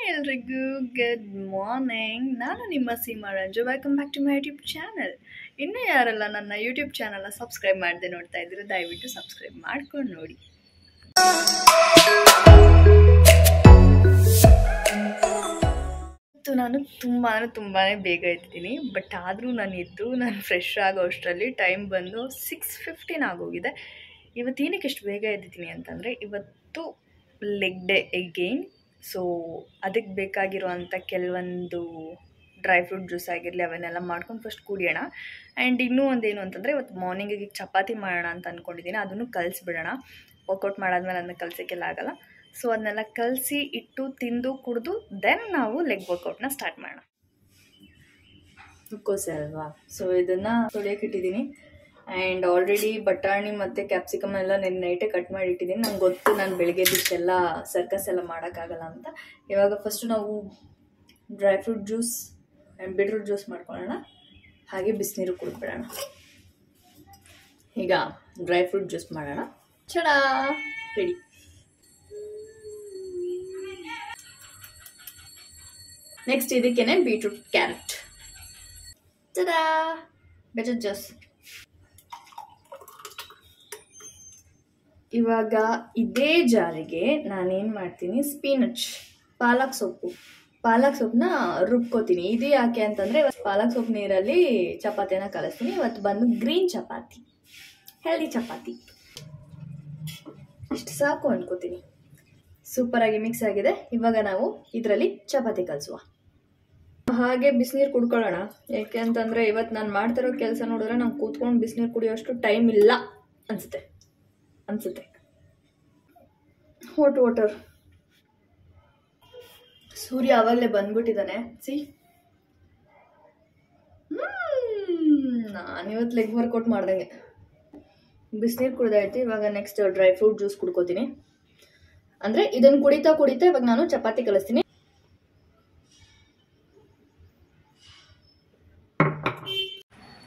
ಎಲ್ರಿಗೂ good morning. ನಾನು ನಿಮ್ಮ Seema Ranju. Welcome back to my YouTube channel. ಇನ್ನೂ ಯಾರೆಲ್ಲ ನನ್ನ ಯೂಟ್ಯೂಬ್ ಚಾನಲ್ನ ಸಬ್ಸ್ಕ್ರೈಬ್ ಮಾಡದೆ ನೋಡ್ತಾ ಇದ್ರು ದಯವಿಟ್ಟು ಸಬ್ಸ್ಕ್ರೈಬ್ ಮಾಡ್ಕೊಂಡು ನೋಡಿ. ನಾನು ತುಂಬಾ ಬೇಗ ಎದ್ದಿದ್ದೀನಿ. ಬಟ್ ಆದರೂ ನಾನು ಫ್ರೆಶ್ ಆಗೋ ಅಷ್ಟರಲ್ಲಿ ಟೈಮ್ ಬಂದು 6:15 ಆಗೋಗಿದೆ. ಇವತ್ತು ಏನಕ್ಕೆ ಎಷ್ಟು ಬೇಗ ಎದ್ದಿದ್ದೀನಿ ಅಂತಂದರೆ ಇವತ್ತು ಲೆಗ್ ಡೇ ಎಗೇನ್. ಸೊ ಅದಕ್ಕೆ ಬೇಕಾಗಿರುವಂಥ ಕೆಲವೊಂದು ಡ್ರೈ ಫ್ರೂಟ್ ಜ್ಯೂಸ್ ಆಗಿರಲಿ ಅವನ್ನೆಲ್ಲ ಮಾಡ್ಕೊಂಡು ಫಸ್ಟ್ ಕುಡಿಯೋಣ. ಆ್ಯಂಡ್ ಇನ್ನೂ ಒಂದೇನು ಅಂತಂದರೆ ಇವತ್ತು ಮಾರ್ನಿಂಗಿಗೆ ಚಪಾತಿ ಮಾಡೋಣ ಅಂತ ಅಂದ್ಕೊಂಡಿದ್ದೀನಿ. ಅದನ್ನು ಕಲಿಸ್ಬಿಡೋಣ. ವರ್ಕೌಟ್ ಮಾಡಾದ್ಮೇಲೆ ಅದನ್ನ ಕಲಿಸೋಕ್ಕೆಲ್ಲ ಆಗೋಲ್ಲ. ಸೊ ಅದನ್ನೆಲ್ಲ ಕಲಸಿ ಇಟ್ಟು ತಿಂದು ಕುಡಿದು ದೆನ್ ನಾವು ಲೆಗ್ ವರ್ಕೌಟ್ನ ಸ್ಟಾರ್ಟ್ ಮಾಡೋಣ. ಕೋಸೆ ಅಲ್ವಾ, ಸೊ ಇದನ್ನು ತೊಳೆಯೋಕೆ ಇಟ್ಟಿದ್ದೀನಿ. ಆ್ಯಂಡ್ ಆಲ್ರೆಡಿ ಬಟಾಣಿ ಮತ್ತು ಕ್ಯಾಪ್ಸಿಕಮ್ ಎಲ್ಲ ನೈಟೇ ಕಟ್ ಮಾಡಿ ಇಟ್ಟಿದ್ದೀನಿ. ನಂಗೆ ಗೊತ್ತು ನಾನು ಬೆಳಗ್ಗೆ ದಿಷ್ಟೆಲ್ಲ ಸರ್ಕಸ್ ಎಲ್ಲ ಮಾಡೋಕ್ಕಾಗಲ್ಲ ಅಂತ. ಇವಾಗ ಫಸ್ಟು ನಾವು dry fruit juice and beetroot juice ಮಾಡ್ಕೊಳ್ಳೋಣ. ಹಾಗೆ ಬಿಸಿನೀರು ಕುಡಿದ್ಬಿಡೋಣ. ಈಗ ಡ್ರೈ ಫ್ರೂಟ್ ಜ್ಯೂಸ್ ಮಾಡೋಣ. ಚಡಾ ರೆಡಿ. ನೆಕ್ಸ್ಟ್ ಇದಕ್ಕೇನೆ ಬೀಟ್ರೂಟ್ ಕ್ಯಾರೆಟ್. ಚಡಾ ಬೀಟ್ರೂಟ್ ಜ್ಯೂಸ್. ಇವಾಗ ಇದೇ ಜಾರಿಗೆ ನಾನೇನು ಮಾಡ್ತೀನಿ, ಸ್ಪಿನಚ್ ಪಾಲಕ್ ಸೊಪ್ಪನ್ನ ರುಬ್ಕೋತೀನಿ. ಇದು ಯಾಕೆ ಅಂತಂದರೆ ಪಾಲಕ್ ಸೊಪ್ಪು ನೀರಲ್ಲಿ ಚಪಾತಿನ ಕಲಿಸ್ತೀನಿ. ಇವತ್ತು ಬಂದು ಗ್ರೀನ್ ಚಪಾತಿ, ಹೆಲ್ದಿ ಚಪಾತಿ. ಇಷ್ಟು ಸಾಕು ಅನ್ಕೋತೀನಿ. ಸೂಪರಾಗಿ ಮಿಕ್ಸ್ ಆಗಿದೆ. ಇವಾಗ ನಾವು ಇದರಲ್ಲಿ ಚಪಾತಿ ಕಲಿಸುವ. ಹಾಗೆ ಬಿಸಿನೀರು ಕುಡ್ಕೊಳ್ಳೋಣ. ಯಾಕೆ ಅಂತಂದರೆ ಇವತ್ತು ನಾನು ಮಾಡ್ತಿರೋ ಕೆಲಸ ನೋಡಿದ್ರೆ ನಂಗೆ ಕೂತ್ಕೊಂಡು ಬಿಸಿನೀರು ಕುಡಿಯೋಷ್ಟು ಟೈಮ್ ಇಲ್ಲ ಅನಿಸುತ್ತೆ. Hot water. ಸೂರ್ಯ ಆವಾಗಲೇ ಬಂದ್ಬಿಟ್ಟಿದ್ದಾನೆ. ನಾನಿವತ್ತು ಲೆಗ್ ವರ್ಕೌಟ್ ಮಾಡ್ದಂಗೆ. ಬಿಸಿನೀರು ಕುಡ್ದಾಯ್ತು. ಇವಾಗ ನೆಕ್ಸ್ಟ್ ಡ್ರೈ ಫ್ರೂಟ್ ಜ್ಯೂಸ್ ಕುಡ್ಕೋತೀನಿ. ಅಂದರೆ ಇದನ್ನು ಕುಡಿತಾ ಇವಾಗ ನಾನು ಚಪಾತಿ ಕಲಿಸ್ತೀನಿ.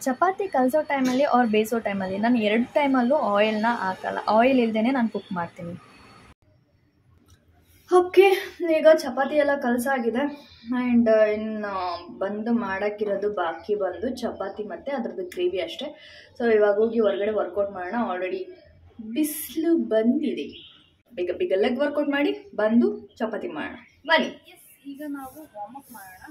ಚಪಾತಿ ಕಲಿಸೋ ಟೈಮಲ್ಲಿ ಅವ್ರು ಬೇಯಿಸೋ ಟೈಮಲ್ಲಿ ನಾನು 2 ಟೈಮಲ್ಲೂ ಆಯಿಲ್ನ ಹಾಕಲ್ಲ. ಆಯಿಲ್ ಇಲ್ದೇ ನಾನು ಕುಕ್ ಮಾಡ್ತೀನಿ. ಓಕೆ, ಈಗ ಚಪಾತಿ ಎಲ್ಲ ಕಲಸಾಗಿದೆ. ಆ್ಯಂಡ್ ಇನ್ನು ಬಂದು ಮಾಡೋಕ್ಕಿರೋದು ಬಾಕಿ ಬಂದು ಚಪಾತಿ ಮತ್ತು ಅದರದ್ದು ಗ್ರೇವಿ ಅಷ್ಟೇ. ಸೊ ಇವಾಗ ಹೋಗಿ ಹೊರಗಡೆ ವರ್ಕೌಟ್ ಮಾಡೋಣ. ಆಲ್ರೆಡಿ ಬಿಸಿಲು ಬಂದಿದೆ. ಬೇಗ ಲೆಗ್ ವರ್ಕೌಟ್ ಮಾಡಿ ಬಂದು ಚಪಾತಿ ಮಾಡೋಣ ಬನ್ನಿ. ಈಗ ನಾವು ವಾರ್ಮಪ್ ಮಾಡೋಣ.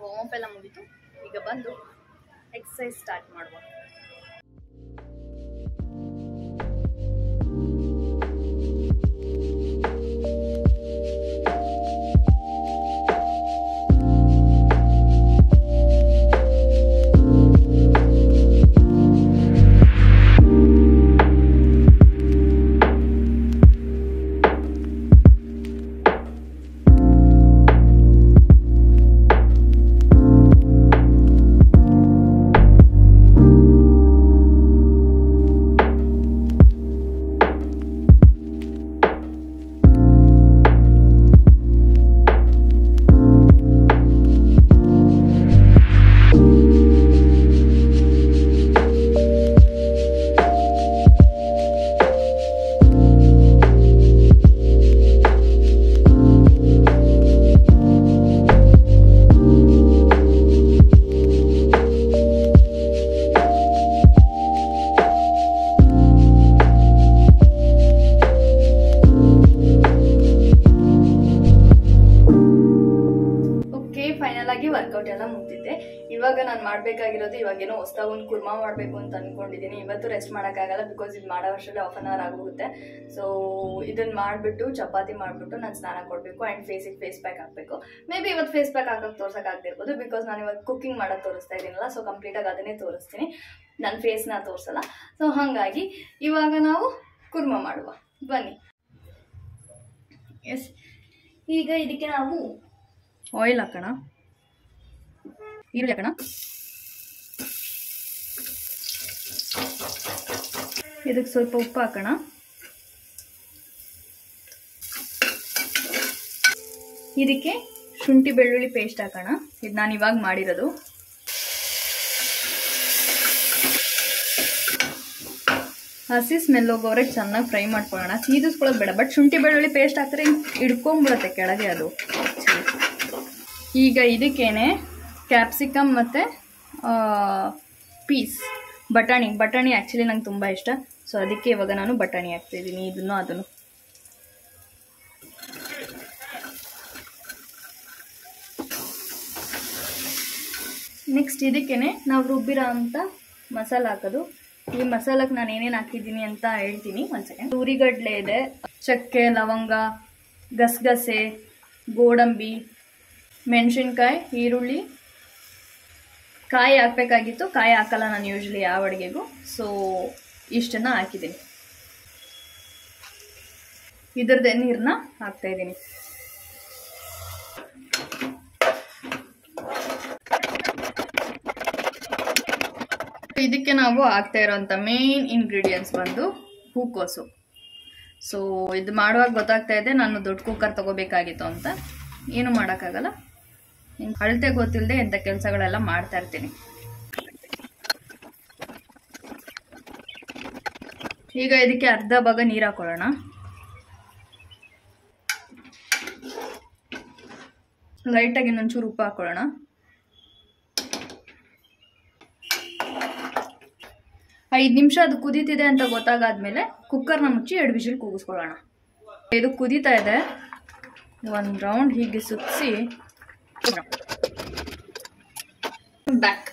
ವಾರ್ಮಪ್ ಎಲ್ಲ ಮುಗಿತು. ಈಗ ಬಂದು ಎಕ್ಸಸೈಸ್ ಸ್ಟಾರ್ಟ್ ಮಾಡುವ. ವರ್ಕೌಟ್ ಎಲ್ಲ ಮುಗ್ದಿದ್ದೆ. ಇವಾಗ ನಾನು ಮಾಡಬೇಕಾಗಿರೋದು ಇವಾಗೇನೋ ಹೊಸದಾಗಿ ಒಂದು ಕುರ್ಮಾ ಮಾಡಬೇಕು ಅಂತ ಅಂದ್ಕೊಂಡಿದ್ದೀನಿ. ಇವತ್ತು ರೆಸ್ಟ್ ಮಾಡೋಕ್ಕಾಗಲ್ಲ, ಬಿಕಾಸ್ ಇದು ಮಾಡೋ ವರ್ಷದಲ್ಲಿ 1/2 hour ಆಗೋಗುತ್ತೆ. ಸೊ ಇದನ್ನು ಮಾಡಿಬಿಟ್ಟು ಚಪಾತಿ ಮಾಡಿಬಿಟ್ಟು ನಾನು ಸ್ನಾನ ಕೊಡಬೇಕು ಆ್ಯಂಡ್ ಫೇಸಿಗೆ ಫೇಸ್ ಪ್ಯಾಕ್ ಹಾಕಬೇಕು. ಮೇ ಬಿ ಇವತ್ತು ಫೇಸ್ ಪ್ಯಾಕ್ ಹಾಕೋಕ್ಕೆ ತೋರ್ಸೋಕ್ಕಾಗದಿರ್ಬೋದು, ಬಿಕಾಸ್ ನಾನು ಇವಾಗ ಕುಕ್ಕಿಂಗ್ ಮಾಡೋಕ್ಕೆ ತೋರಿಸ್ತಾ ಇದ್ದೀನಲ್ಲ. ಸೊ ಕಂಪ್ಲೀಟಾಗಿ ಅದನ್ನೇ ತೋರಿಸ್ತೀನಿ, ನನ್ನ ಫೇಸ್ನ ತೋರಿಸಲ್ಲ. ಸೊ ಹಾಗಾಗಿ ಇವಾಗ ನಾವು ಕುರ್ಮಾ ಮಾಡುವ ಬನ್ನಿ. ಎಸ್. ಈಗ ಇದಕ್ಕೆ ನಾವು ಆಯಿಲ್ ಹಾಕೋಣ, ಈರುಳ್ಳಿ ಹಾಕೋಣ, ಇದಕ್ಕೆ ಸ್ವಲ್ಪ ಉಪ್ಪು ಹಾಕೋಣ, ಇದಕ್ಕೆ ಶುಂಠಿ ಬೆಳ್ಳುಳ್ಳಿ ಪೇಸ್ಟ್ ಹಾಕೋಣ. ಇದು ನಾನು ಇವಾಗ ಮಾಡಿರೋದು. ಹಸಿ ಸ್ಮೆಲ್ ಹೋಗೋವರೆಗೆ ಚೆನ್ನಾಗಿ ಫ್ರೈ ಮಾಡ್ಕೊಳ್ಳೋಣ. ಸೀದಿಸ್ಕೊಳ್ಳೋದು ಬೇಡ, ಬಟ್ ಶುಂಠಿ ಬೆಳ್ಳುಳ್ಳಿ ಪೇಸ್ಟ್ ಹಾಕಿದ್ರೆ ಹಿಡ್ಕೊಂಬಿಡುತ್ತೆ ಕೆಳಗೆ ಅದು. ಈಗ ಇದಕ್ಕೇನೆ ಕ್ಯಾಪ್ಸಿಕಮ್ ಮತ್ತು ಪೀಸ್ ಬಟಾಣಿ ಆ್ಯಕ್ಚುಲಿ ನಂಗೆ ತುಂಬ ಇಷ್ಟ, ಸೊ ಅದಕ್ಕೆ ಇವಾಗ ನಾನು ಬಟಾಣಿ ಹಾಕ್ತಾಯಿದ್ದೀನಿ, ಇದನ್ನು ಅದನ್ನು. ನೆಕ್ಸ್ಟ್ ಇದಕ್ಕೇನೆ ನಾವು ರುಬ್ಬಿರೋ ಅಂತ ಮಸಾಲ ಹಾಕೋದು. ಈ ಮಸಾಲಕ್ಕೆ ನಾನು ಏನೇನು ಹಾಕಿದ್ದೀನಿ ಅಂತ ಹೇಳ್ತೀನಿ, ಒಂದು ಸೆಕೆಂಡ್. ಉರಿಗಡ್ಲೆ ಇದೆ, ಚಕ್ಕೆ, ಲವಂಗ, ಗಸಗಸೆ, ಗೋಡಂಬಿ, ಮೆಣಸಿನ್ಕಾಯಿ, ಈರುಳ್ಳಿ, ಕಾಯಿ ಹಾಕಬೇಕಾಗಿತ್ತು, ಕಾಯಿ ಹಾಕಲ್ಲ ನಾನು ಯೂಶ್ವಲಿ ಯಾವ ಅಡುಗೆಗೂ, ಸೊ ಇಷ್ಟನ್ನು ಹಾಕಿದ್ದೀನಿ. ಇದ್ರದ್ದೇ ನೀರನ್ನ ಹಾಕ್ತಾಯಿದ್ದೀನಿ. ಇದಕ್ಕೆ ನಾವು ಹಾಕ್ತಾ ಇರೋಂಥ ಮೇನ್ ಇಂಗ್ರೀಡಿಯೆಂಟ್ಸ್ ಬಂದು ಹೂಕೋಸು. ಸೊ ಇದು ಮಾಡುವಾಗ ಗೊತ್ತಾಗ್ತಾ ಇದೆ ನಾನು ದೊಡ್ಡ ಕುಕ್ಕರ್ ತಗೋಬೇಕಾಗಿತ್ತು ಅಂತ. ಏನು ಮಾಡೋಕ್ಕಾಗಲ್ಲ, ಅಳತೆ ಗೊತ್ತಿಲ್ಲದೆ ಇಂಥ ಕೆಲಸಗಳೆಲ್ಲ ಮಾಡ್ತಾ ಇರ್ತೀನಿ. ಈಗ ಇದಕ್ಕೆ ಅರ್ಧ ಭಾಗ ನೀರು ಹಾಕೊಳ್ಳೋಣ. ಲೈಟಾಗಿ ಇನ್ನೊಂಚೂರು ಉಪ್ಪು ಹಾಕೊಳ್ಳೋಣ. ಐದು ನಿಮಿಷ ಅದು ಕುದೀತಿದೆ ಅಂತ ಗೊತ್ತಾಗಾದ್ಮೇಲೆ ಕುಕ್ಕರ್ನ ಮುಚ್ಚಿ 2 ವಿಷಲ್ ಕೂಗಿಸ್ಕೊಳ್ಳೋಣ. ಇದು ಕುದೀತಾ ಇದೆ, ಒಂದು ರೌಂಡ್ ಹೀಗೆ ಸುತ್ತಿಸಿ ಬ್ಯಾಕ್.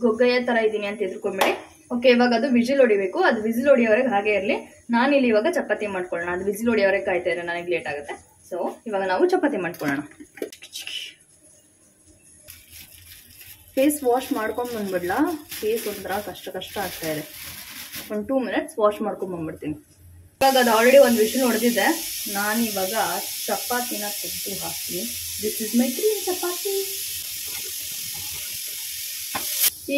ಗೊಗ್ಗಯ್ಯ ಥರ ಇದ್ದೀನಿ ಅಂತ ಎದ್ರುಕೊಂಬೇಡಿ. ಓಕೆ, ಇವಾಗ ಅದು ವಿಜಿಲ್ ಹೊಡಿಬೇಕು. ಅದು ವಿಜಿಲ್ ಹೊಡಿಯೋವರೆಗೆ ಹಾಗೆ ಇರಲಿ. ನಾನಿಲ್ಲಿ ಇವಾಗ ಚಪಾತಿ ಮಾಡ್ಕೊಳ್ಳೋಣ. ಅದು ವಿಜಿಲ್ ಹೊಡಿಯೋವರೆಗೆ ಕಾಯ್ತಾ ಇರೋ, ನನಗೆ ಲೇಟ್ ಆಗುತ್ತೆ. ಸೊ ಇವಾಗ ನಾವು ಚಪಾತಿ ಮಾಡ್ಕೊಳ್ಳೋಣ. ಫೇಸ್ ವಾಶ್ ಮಾಡ್ಕೊಂಡು ಬಂದ್ಬಿಡ್ಲಾ? ಫೇಸ್ ಒಂಥರ ಕಷ್ಟ ಆಗ್ತಾ ಇದೆ. ಒಂದು 2 ಮಿನಿಟ್ಸ್ ವಾಶ್ ಮಾಡ್ಕೊಂಡು ಬಂದ್ಬಿಡ್ತೀನಿ. ಇವಾಗ ಅದು ಆಲ್ರೆಡಿ ಒಂದು ವಿಷಲ್ ಹೊಡೆದಿದೆ. ನಾನು ಇವಾಗ ಚಪಾತಿನ ತೆಗೆದು ಹಾಕ್ತೀನಿ. This is my green chapati.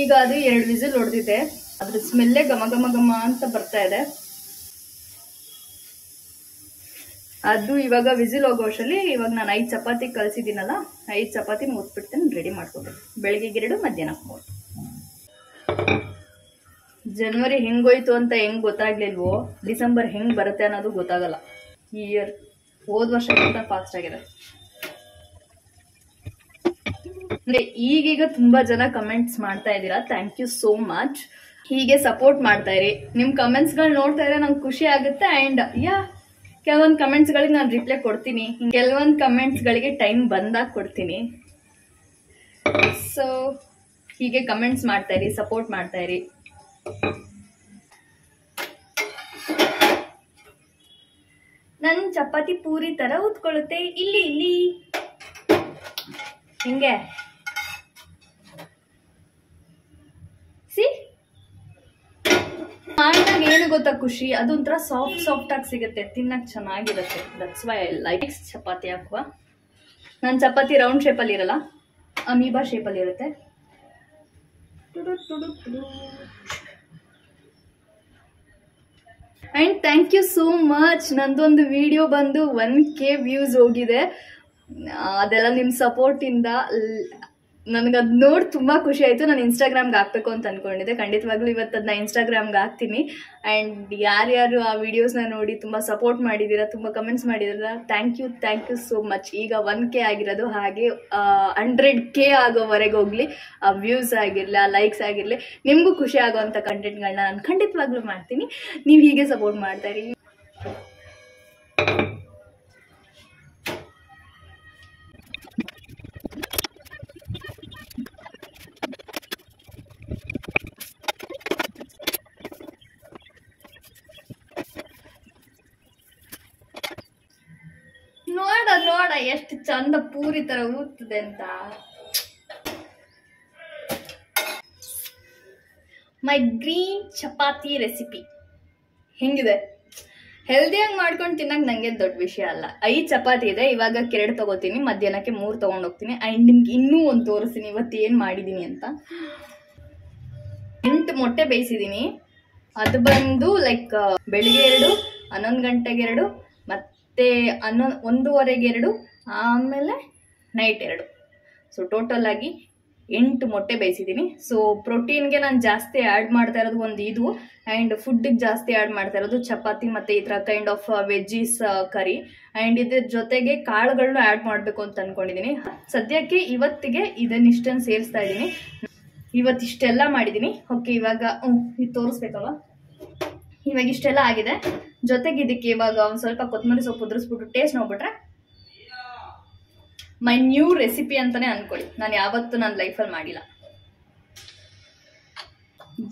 ಈಗ ಅದು 2 ವಿಸಿಲ್ ಹೊಡೆದಿದೆ. ಅದ್ರ ಸ್ಮೆಲ್ಲೇ ಘಮ ಘಮ ಘಮ ಅಂತ ಬರ್ತಾ ಇದೆ. ಅದು ಇವಾಗ ವಿಸಿಲ್ ಹೋಗೋ ವರ್ಷದಲ್ಲಿ ಇವಾಗ ನಾನು 5 ಚಪಾತಿ ಕಲಿಸಿದ್ದೀನಲ್ಲ, 5 ಚಪಾತಿನ ಒತ್ಬಿಡ್ತೇನೆ, ರೆಡಿ ಮಾಡ್ಕೊಬೇಕು. ಬೆಳಗ್ಗೆಗೆ 2, ಮಧ್ಯಾಹ್ನಕ್ಕೆ 3. ಜನವರಿ ಹೆಂಗೋಯ್ತು ಅಂತ ಹೆಂಗ್ ಗೊತ್ತಾಗ್ಲಿಲ್ವೋ, ಡಿಸೆಂಬರ್ ಹೆಂಗ್ ಬರುತ್ತೆ ಅನ್ನೋದು ಗೊತ್ತಾಗಲ್ಲ. ಈ ಇಯರ್ ಹೋದ ವರ್ಷಕ್ಕಿಂತ ಫಾಸ್ಟ್ ಆಗಿದೆ. ಅಂದ್ರೆ ಈಗೀಗ ತುಂಬಾ ಜನ ಕಮೆಂಟ್ಸ್ ಮಾಡ್ತಾ ಇದ್ದೀರಾ, ಥ್ಯಾಂಕ್ ಯು ಸೋ ಮಚ್. ಹೀಗೆ ಸಪೋರ್ಟ್ ಮಾಡ್ತಾ ಇರಿ. ನಿಮ್ ಕಮೆಂಟ್ಸ್ಗಳು ನೋಡ್ತಾ ಇದ್ರೆ ನಂಗೆ ಖುಷಿ ಆಗುತ್ತೆ. ಅಂಡ್ ಕೆಲವೊಂದು ಕಮೆಂಟ್ಸ್ಗಳಿಗೆ ನಾನು ರಿಪ್ಲೈ ಕೊಡ್ತೀನಿ, ಕೆಲವೊಂದು ಕಮೆಂಟ್ಸ್ಗಳಿಗೆ ಟೈಮ್ ಬಂದಾಗ ಕೊಡ್ತೀನಿ. ಸೊ ಹೀಗೆ ಕಮೆಂಟ್ಸ್ ಮಾಡ್ತಾ ಇರಿ, ಸಪೋರ್ಟ್ ಮಾಡ್ತಾ ಇರಿ. ನನ್ನ ಚಪಾತಿ ಪೂರಿ ತರ ಉತ್ಕೊಳ್ಳುತ್ತೆ. ಇಲ್ಲಿ ಇಲ್ಲಿ ಹಿಂಗೆ ಮಾಡಿದಾಗ ಏನು ಗೊತ್ತಾ ಖುಷಿ, ಅದೊಂಥರ ಸಾಫ್ಟ್ ಆಗಿ ಸಿಗುತ್ತೆ, ತಿನ್ನಕ್ ಚೆನ್ನಾಗಿರುತ್ತೆ. That's why I like chapati ಹಾಕುವ. ನನ್ನ ಚಪಾತಿ ರೌಂಡ್ ಶೇಪಲ್ಲಿ ಇರಲ್ಲ, ಅಮೀಬಾ ಶೇಪಲ್ಲಿ ಇರುತ್ತೆ. And thank you so much. ನಂದೊಂದು ವಿಡಿಯೋ ಬಂದು 1K ವ್ಯೂಸ್ ಹೋಗಿದೆ. ಅದೆಲ್ಲ ನಿಮ್ಮ ಸಪೋರ್ಟಿಂದ ನನಗದು ನೋಡಿ ತುಂಬ ಖುಷಿ ಆಯಿತು. ನಾನು ಇನ್ಸ್ಟಾಗ್ರಾಮ್ಗೆ ಹಾಕಬೇಕು ಅಂತ ಅಂದ್ಕೊಂಡಿದ್ದೆ. ಖಂಡಿತವಾಗ್ಲೂ ಇವತ್ತು ಅದನ್ನ ಇನ್ಸ್ಟಾಗ್ರಾಮ್ಗೆ ಹಾಕ್ತೀನಿ. ಆ್ಯಂಡ್ ಯಾರ್ಯಾರು ಆ ವಿಡಿಯೋಸ್ನ ನೋಡಿ ತುಂಬ ಸಪೋರ್ಟ್ ಮಾಡಿದ್ದೀರಾ, ತುಂಬ ಕಮೆಂಟ್ಸ್ ಮಾಡಿದ್ದೀರಾ, ಥ್ಯಾಂಕ್ ಯು ಸೋ ಮಚ್. ಈಗ 1K ಆಗಿರೋದು, ಹಾಗೆ 100K ಆಗೋವರೆಗೆ ಹೋಗಲಿ. ಆ ವ್ಯೂಸ್ ಆಗಿರಲಿ, ಆ ಲೈಕ್ಸ್ ಆಗಿರಲಿ, ನಿಮಗೂ ಖುಷಿ ಆಗೋವಂಥ ಕಂಟೆಂಟ್ಗಳನ್ನ ನಾನು ಖಂಡಿತವಾಗ್ಲೂ ಮಾಡ್ತೀನಿ. ನೀವು ಹೀಗೆ ಸಪೋರ್ಟ್ ಮಾಡ್ತಾಯಿರಿ. ನೋಡ ಎಷ್ಟು ಚಂದ ಪೂರಿ ತರ ಊದ್ತದೆ ಅಂತ. ಮೈ ಗ್ರೀನ್ ಚಪಾತಿ ರೆಸಿಪಿ ಹೆಂಗಿದೆ? ಹೆಲ್ದಿಯಾಗಿ ಮಾಡ್ಕೊಂಡು ತಿನ್ನಕ್ಕೆ ನನಗೆ ದೊಡ್ಡ ವಿಷಯ ಅಲ್ಲ. 5 ಚಪಾತಿ ಇದೆ, ಇವಾಗ 2 ತಗೋತೀನಿ, ಮಧ್ಯಾಹ್ನಕ್ಕೆ 3 ತೊಗೊಂಡೋಗ್ತೀನಿ. ಆ್ಯಂಡ್ ನಿಮ್ಗೆ ಇನ್ನೂ ಒಂದು ತೋರಿಸ್ತೀನಿ ಇವತ್ತು ಏನು ಮಾಡಿದ್ದೀನಿ ಅಂತ. 8 ಮೊಟ್ಟೆ ಬೇಯಿಸಿದ್ದೀನಿ. ಅದು ಬಂದು ಲೈಕ್ ಬೆಳಿಗ್ಗೆ 2, 11 ಗಂಟೆಗೆ 2, ಮತ್ತೆ 1:30ಗೆ 2, ಆಮೇಲೆ ನೈಟ್ 2. ಸೊ ಟೋಟಲ್ ಆಗಿ 8 ಮೊಟ್ಟೆ ಬೇಯಿಸಿದ್ದೀನಿ. ಸೊ ಪ್ರೋಟೀನ್ಗೆ ನಾನು ಜಾಸ್ತಿ ಆ್ಯಡ್ ಮಾಡ್ತಾ ಇರೋದು ಒಂದು ಇದು, ಆ್ಯಂಡ್ ಫುಡ್ಡಿಗೆ ಜಾಸ್ತಿ ಆ್ಯಡ್ ಮಾಡ್ತಾ ಇರೋದು ಚಪಾತಿ ಮತ್ತು ಈ ಥರ kind of veggies curry. And ಇದ್ರ ಜೊತೆಗೆ ಕಾಳುಗಳನ್ನೂ ಆ್ಯಡ್ ಮಾಡಬೇಕು ಅಂತ ಅಂದ್ಕೊಂಡಿದ್ದೀನಿ. ಸದ್ಯಕ್ಕೆ ಇವತ್ತಿಗೆ ಇದನ್ನಿಷ್ಟನ್ನು ಸೇರಿಸ್ತಾ ಇದ್ದೀನಿ. ಇವತ್ತಿಷ್ಟೆಲ್ಲ ಮಾಡಿದ್ದೀನಿ. ಓಕೆ, ಇವಾಗ ಇದು ತೋರಿಸ್ಬೇಕಲ್ವ, ಇವಾಗ ಇಷ್ಟೆಲ್ಲ ಆಗಿದೆ. ಜೊತೆಗೆ ಇದಕ್ಕೆ ಇವಾಗ ಒಂದು ಸ್ವಲ್ಪ ಕೊತ್ತಂಬರಿ ಸೊಪ್ಪು ಉದುರಿಸ್ಬಿಟ್ಟು ಟೇಸ್ಟ್ ನೋಡ್ಬಿಟ್ರೆ ಮೈ ನ್ಯೂ ರೆಸಿಪಿ ಅಂತಾನೆ ಅನ್ಕೊಳ್ಳಿ. ನಾನು ಯಾವತ್ತೂ ನನ್ನ ಲೈಫಲ್ಲಿ ಮಾಡಿಲ್ಲ.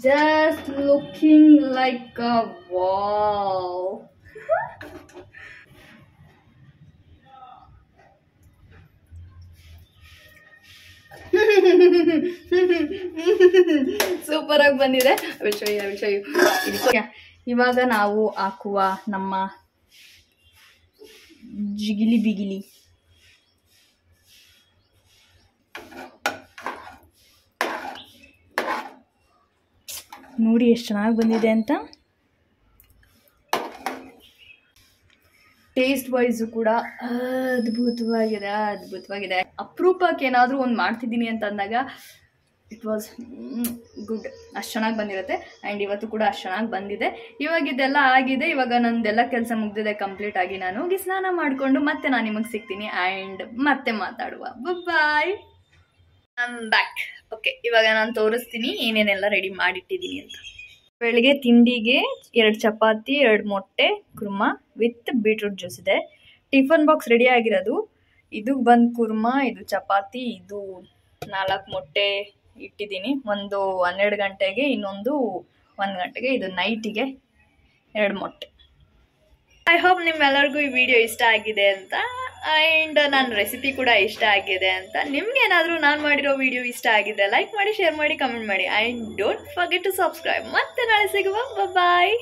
Just looking like a wow. Super ಆಗಿ ಬಂದಿದೆ. ವಿಷಯ ಇವಾಗ ನಾವು ಹಾಕುವ ನಮ್ಮ ಜಿಗಿಲಿ ಬಿಗಿಲಿ ನೋಡಿ ಎಷ್ಟು ಚೆನ್ನಾಗಿ ಬಂದಿದೆ ಅಂತ. ಟೇಸ್ಟ್ ವೈಸು ಕೂಡ ಅದ್ಭುತವಾಗಿದೆ. ಅಪರೂಪಕ್ಕೆ ಏನಾದರೂ ಒಂದು ಮಾಡ್ತಿದ್ದೀನಿ ಅಂತ ಅಂದಾಗ ಇಟ್ ವಾಸ್ ಗುಡ್. ಅಷ್ಟು ಚೆನ್ನಾಗಿ ಬಂದಿರುತ್ತೆ. ಆ್ಯಂಡ್ ಇವತ್ತು ಕೂಡ ಅಷ್ಟು ಚೆನ್ನಾಗಿ ಬಂದಿದೆ. ಇವಾಗ ಇದೆಲ್ಲ ಆಗಿದೆ. ಇವಾಗ ನಂದೆಲ್ಲ ಕೆಲಸ ಮುಗ್ದಿದೆ ಕಂಪ್ಲೀಟ್ ಆಗಿ. ನಾನು ಹೋಗಿ ಸ್ನಾನ ಮಾಡಿಕೊಂಡು ಮತ್ತೆ ನಾನು ನಿಮಗೆ ಸಿಗ್ತೀನಿ ಆ್ಯಂಡ್ ಮತ್ತೆ ಮಾತಾಡುವ. ಬಾಯ್, ಐ ಆಮ್ ಬ್ಯಾಕ್. ಓಕೆ, ಇವಾಗ ನಾನು ತೋರಿಸ್ತೀನಿ ಏನೇನೆಲ್ಲ ರೆಡಿ ಮಾಡಿಟ್ಟಿದ್ದೀನಿ ಅಂತ. ಬೆಳಿಗ್ಗೆ ತಿಂಡಿಗೆ 2 ಚಪಾತಿ, 2 ಮೊಟ್ಟೆ ಕುರ್ಮಾ ವಿತ್ ಬೀಟ್ರೂಟ್ ಜ್ಯೂಸ್ ಇದೆ. ಟಿಫನ್ ಬಾಕ್ಸ್ ರೆಡಿ ಆಗಿರೋದು. ಇದು ಬಂದು ಕುರ್ಮಾ, ಇದು ಚಪಾತಿ, ಇದು 4 ಮೊಟ್ಟೆ ಇಟ್ಟಿದ್ದೀನಿ. ಒಂದು 12 ಗಂಟೆಗೆ, ಇನ್ನೊಂದು 1 ಗಂಟೆಗೆ, ಇದು ನೈಟಿಗೆ 2 ಮೊಟ್ಟೆ. ಐ ಹೋಪ್ ನಿಮ್ಮೆಲ್ಲರಿಗೂ ಈ ವಿಡಿಯೋ ಇಷ್ಟ ಆಗಿದೆ ಅಂತ, ಆ್ಯಂಡ್ ನನ್ನ ರೆಸಿಪಿ ಕೂಡ ಇಷ್ಟ ಆಗಿದೆ ಅಂತ. ನಿಮ್ಗೇನಾದರೂ ನಾನು ಮಾಡಿರೋ ವಿಡಿಯೋ ಇಷ್ಟ ಆಗಿದ್ರೆ ಲೈಕ್ ಮಾಡಿ, ಶೇರ್ ಮಾಡಿ, ಕಮೆಂಟ್ ಮಾಡಿ, and don't forget to subscribe. ಮತ್ತೆ ನಾಳೆ ಸಿಗುವ. ಬಾಯ್.